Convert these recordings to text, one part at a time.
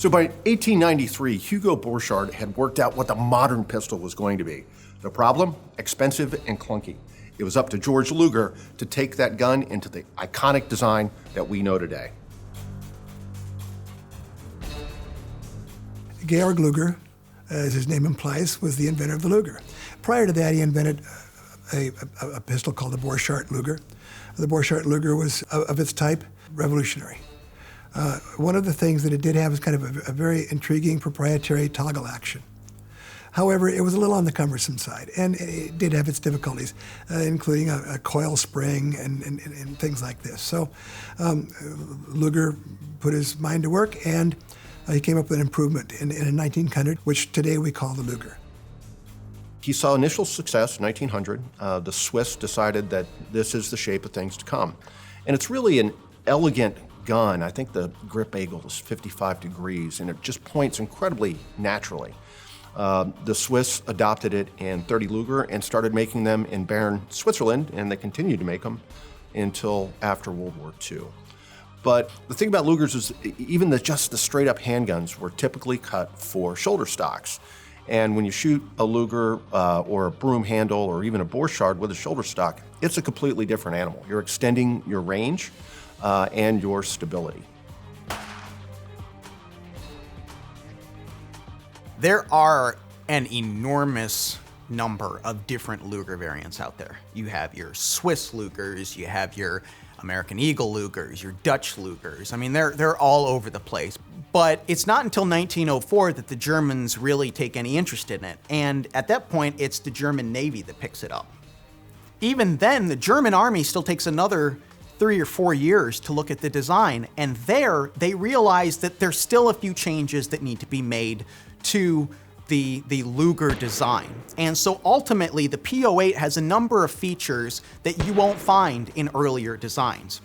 So by 1893, Hugo Borchardt had worked out what the modern pistol was going to be. The problem? Expensive and clunky. It was up to George Luger to take that gun into the iconic design that we know today. Gerry Luger, as his name implies, was the inventor of the Luger. Prior to that, he invented a pistol called the Borchardt Luger. The Borchardt Luger was, of its type, revolutionary. One of the things that it did have was kind of a very intriguing proprietary toggle action. However, it was a little on the cumbersome side, and it did have its difficulties, including a coil spring and things like this. So Luger put his mind to work, and he came up with an improvement in 1900, which today we call the Luger. He saw initial success in 1900. The Swiss decided that this is the shape of things to come. And it's really an elegant gun. I think the grip angle is 55 degrees, and it just points incredibly naturally. The Swiss adopted it in .30 Luger and started making them in Bern, Switzerland, and they continued to make them until after World War II. But the thing about Lugers is even just the straight-up handguns were typically cut for shoulder stocks. And when you shoot a Luger or a broom handle or even a Borchardt with a shoulder stock, it's a completely different animal. You're extending your range and your stability. There are an enormous number of different Luger variants out there. You have your Swiss Lugers, you have your American Eagle Lugers, your Dutch Lugers. I mean, they're all over the place. But it's not until 1904 that the Germans really take any interest in it. And at that point, it's the German Navy that picks it up. Even then, the German Army still takes another 3 or 4 years to look at the design. And there, they realize that there's still a few changes that need to be made to the Luger design. And so ultimately, the P08 has a number of features that you won't find in earlier designs.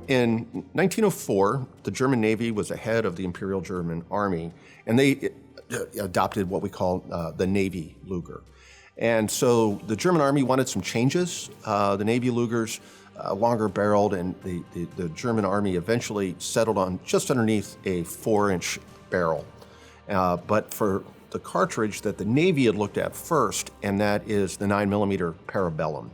In 1904, the German Navy was ahead of the Imperial German Army, and they adopted what we call the Navy Luger. And so the German Army wanted some changes. The Navy Lugers, longer barreled, and the German Army eventually settled on just underneath a 4-inch barrel. But for the cartridge that the Navy had looked at first, and that is the 9mm Parabellum.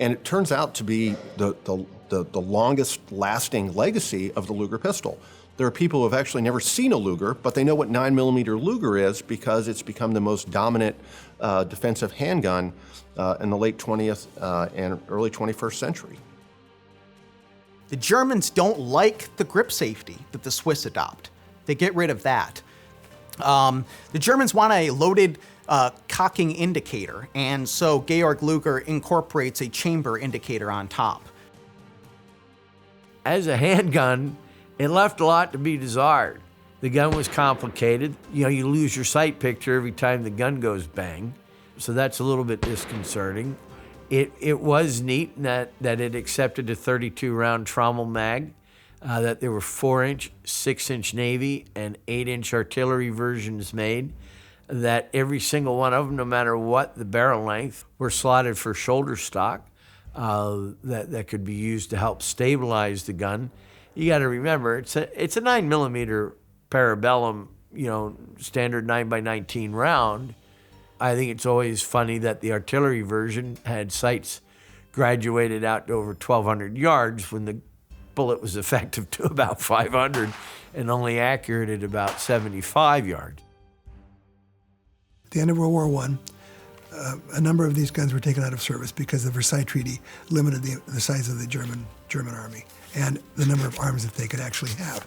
And it turns out to be the longest lasting legacy of the Luger pistol. There are people who have actually never seen a Luger, but they know what 9mm Luger is because it's become the most dominant defensive handgun in the late 20th and early 21st century. The Germans don't like the grip safety that the Swiss adopt. They get rid of that. The Germans want a loaded cocking indicator, and so Gerry Luger incorporates a chamber indicator on top. As a handgun, it left a lot to be desired. The gun was complicated. You lose your sight picture every time the gun goes bang, so that's a little bit disconcerting. It was neat in that it accepted a 32-round trommel mag, that there were 4-inch, 6-inch Navy, and 8-inch artillery versions made, that every single one of them, no matter what the barrel length, were slotted for shoulder stock that could be used to help stabilize the gun. You got to remember, it's a 9mm Parabellum, standard 9x19 round. I think it's always funny that the artillery version had sights graduated out to over 1,200 yards when the bullet was effective to about 500 and only accurate at about 75 yards. At the end of World War I, a number of these guns were taken out of service because the Versailles Treaty limited the size of the German Army and the number of arms that they could actually have.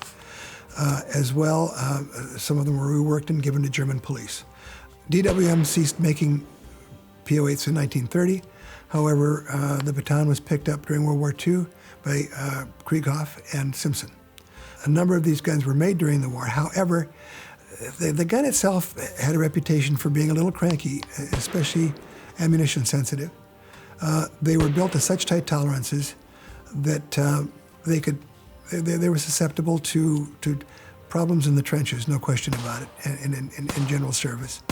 As well, some of them were reworked and given to German police. DWM ceased making P08s in 1930. However, the baton was picked up during World War II by Krieghoff and Simpson. A number of these guns were made during the war. However, the gun itself had a reputation for being a little cranky, especially ammunition sensitive. They were built to such tight tolerances that they were susceptible to problems in the trenches, no question about it, and in general service.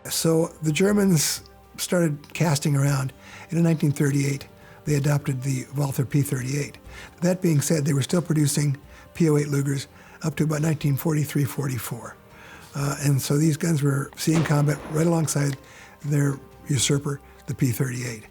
So the Germans started casting around, and in 1938, they adopted the Walther P38. That being said, they were still producing P08 Lugers up to about 1943-44. And so these guns were seeing combat right alongside their usurper, the P38.